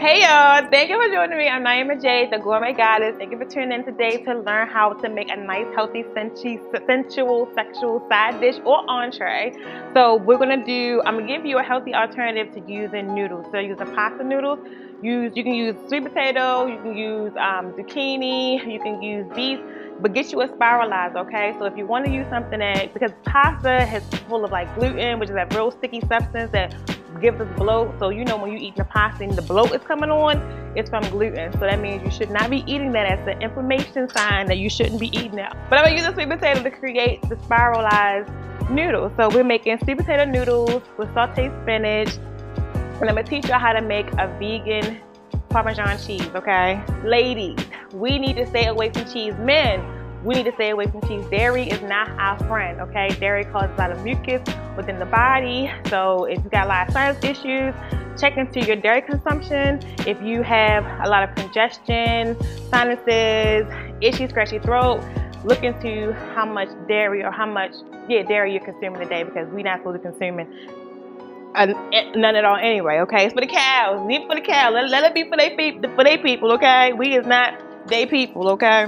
Hey y'all, thank you for joining me. I'm Naima J, the Gourmet Goddess. Thank you for tuning in today to learn how to make a nice, healthy, sensual, sexual side dish or entree. So I'm gonna give you a healthy alternative to using noodles. So using pasta noodles, you can use sweet potato, you can use zucchini, you can use beef, but get you a spiralizer, okay? So if you want to use something because pasta is full of like gluten, which is that real sticky substance that gives us bloat. So you know when you eat the pasta and the bloat is coming on, it's from gluten. So that means you should not be eating that. As an inflammation sign that you shouldn't be eating that. But I'm gonna use the sweet potato to create the spiralized noodles. So we're making sweet potato noodles with sauteed spinach. And I'm gonna teach you how to make a vegan Parmesan cheese, okay? Ladies, we need to stay away from cheese. Men, we need to stay away from cheese. Dairy is not our friend, okay? Dairy causes a lot of mucus within the body. So if you got a lot of sinus issues, check into your dairy consumption. If you have a lot of congestion, sinuses, itchy, scratchy throat, look into how much dairy dairy you're consuming a day, because we're not supposed to consume none at all anyway, okay? It's for the cows. Leave it for the cows. Let it be for they people, okay? We is not they people, okay?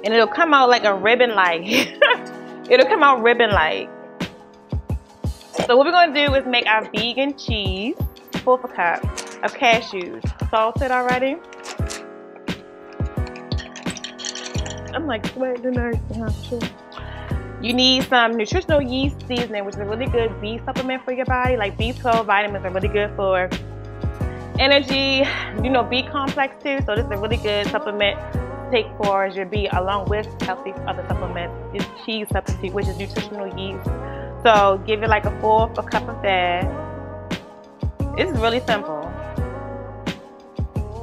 And it'll come out like a ribbon like. It'll come out ribbon like. So what we're gonna do is make our vegan cheese, 1/4 cup of cashews, salted already. I'm like sweating tonight. You need some nutritional yeast seasoning, which is a really good B supplement for your body. Like B12 vitamins are really good for energy. You know, B complex too. So this is a really good supplement to take for your B, along with healthy other supplements. It's cheese substitute, which is nutritional yeast. So give it like a 1/4 cup of that. It's really simple.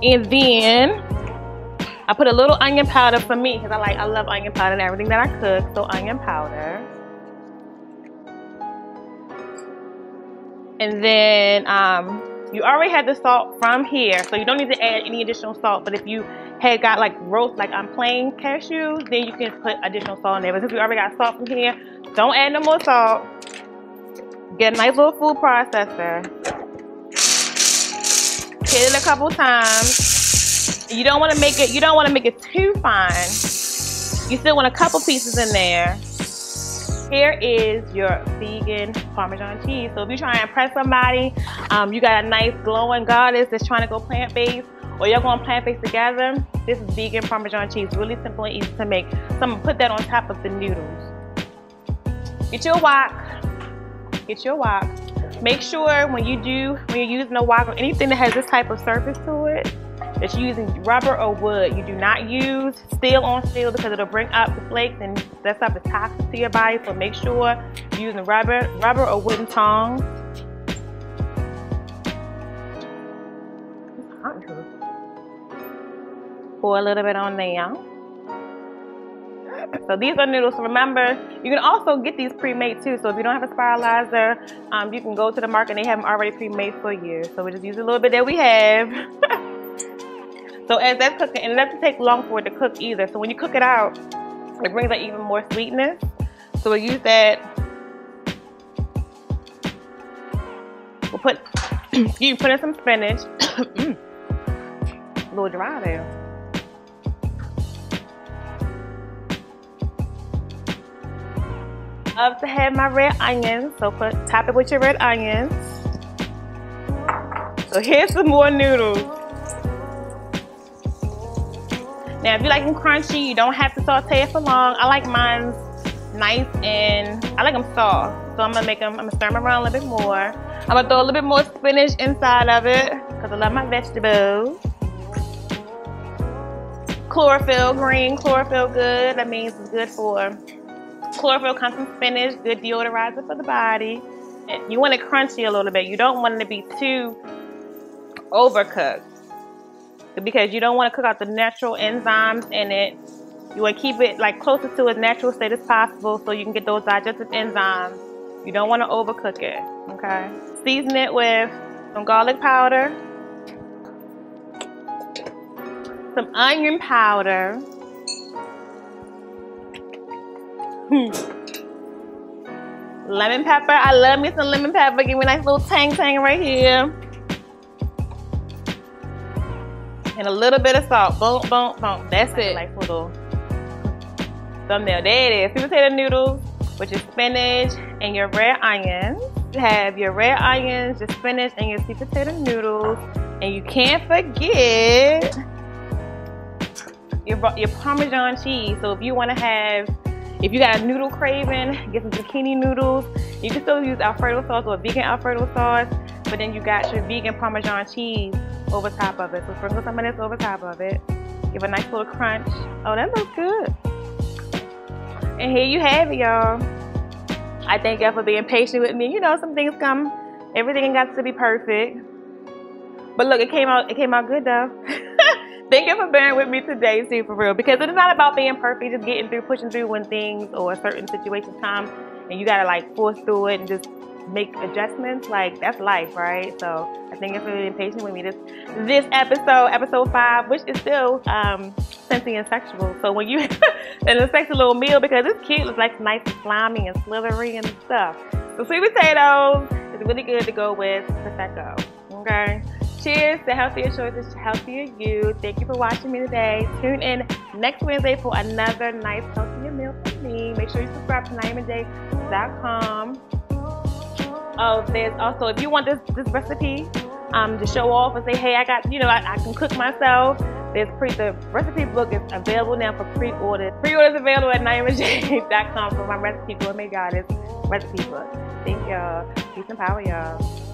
And then I put a little onion powder for me, because I love onion powder in everything that I cook. So onion powder. And then you already had the salt from here, so you don't need to add any additional salt. But if you had got like roast, like I'm plain cashews, then you can put additional salt in there. But since we already got salt from here, don't add no more salt. Get a nice little food processor. Hit it a couple times. You don't want to make it too fine. You still want a couple pieces in there. Here is your vegan Parmesan cheese. So if you're trying to impress somebody, you got a nice glowing goddess that's trying to go plant-based, or you're going plant-based together, this is vegan Parmesan cheese. Really simple and easy to make. So I'm gonna put that on top of the noodles. Get your wok. Get your wok. Make sure when you're using a wok or anything that has this type of surface to it, that you're using rubber or wood. You do not use steel on steel, because it'll bring up the flakes, and that stuff is toxic to your body. So make sure you're using rubber or wooden tongs. Pour a little bit on there. So these are noodles. So remember, you can also get these pre-made too. So if you don't have a spiralizer, you can go to the market and they have them already pre-made for you. So we just use a little bit that we have. So as that's cooking, and it doesn't take long for it to cook either. So when you cook it out, it brings out even more sweetness. So we'll use that. We'll put in some spinach. A little dry there. I love to have my red onions, so top it with your red onions. So here's some more noodles. Now, if you like them crunchy, you don't have to saute it for long. I like mine nice and I like them soft. So I'm gonna stir them around a little bit more. I'm gonna throw a little bit more spinach inside of it, because I love my vegetables. Chlorophyll, green chlorophyll, good. That means it's good for chlorophyll comes from spinach, good deodorizer for the body. You want it crunchy a little bit. You don't want it to be too overcooked, because you don't want to cook out the natural enzymes in it. You want to keep it like closest to its natural state as possible, so you can get those digestive enzymes. You don't want to overcook it, okay? Season it with some garlic powder, some onion powder, Lemon pepper. I love me some lemon pepper. Give me a nice little tang right here. And a little bit of salt. Boom, boom, boom. That's it. Like little thumbnail. There it is. Sweet potato noodles with your spinach and your red onions. You have your red onions, your spinach, and your sweet potato noodles. And you can't forget your Parmesan cheese. So if you want to have, if you got a noodle craving, get some zucchini noodles. You can still use Alfredo sauce or vegan Alfredo sauce, but then you got your vegan Parmesan cheese over top of it. So sprinkle some of this over top of it. Give a nice little crunch. Oh, that looks good. And here you have it, y'all. I thank y'all for being patient with me. You know, some things come, everything ain't got to be perfect. But look, it came out good though. Thank you for bearing with me today, too, for real. Because it's not about being perfect, just getting through, pushing through when things or certain situations come and you gotta like force through it and just make adjustments. Like, that's life, right? So I thank you for being patient with me. This episode 5, which is still scenty and sexual. So when you in a sexy little meal, because it's cute, it's like nice and slimy and slithery and stuff. So sweet potatoes is really good to go with Prosecco. Okay. Cheers to healthier choices, to healthier you. Thank you for watching me today. Tune in next Wednesday for another nice healthier meal from me. Make sure you subscribe to NaimaJ.com. Oh, there's also, if you want this recipe to show off and say, hey, I got, you know, I can cook myself. The recipe book is available now for pre-order. Pre-order is available at NaimaJ.com for my recipe Gourmet Goddess recipe book. Thank y'all. Peace and power, y'all.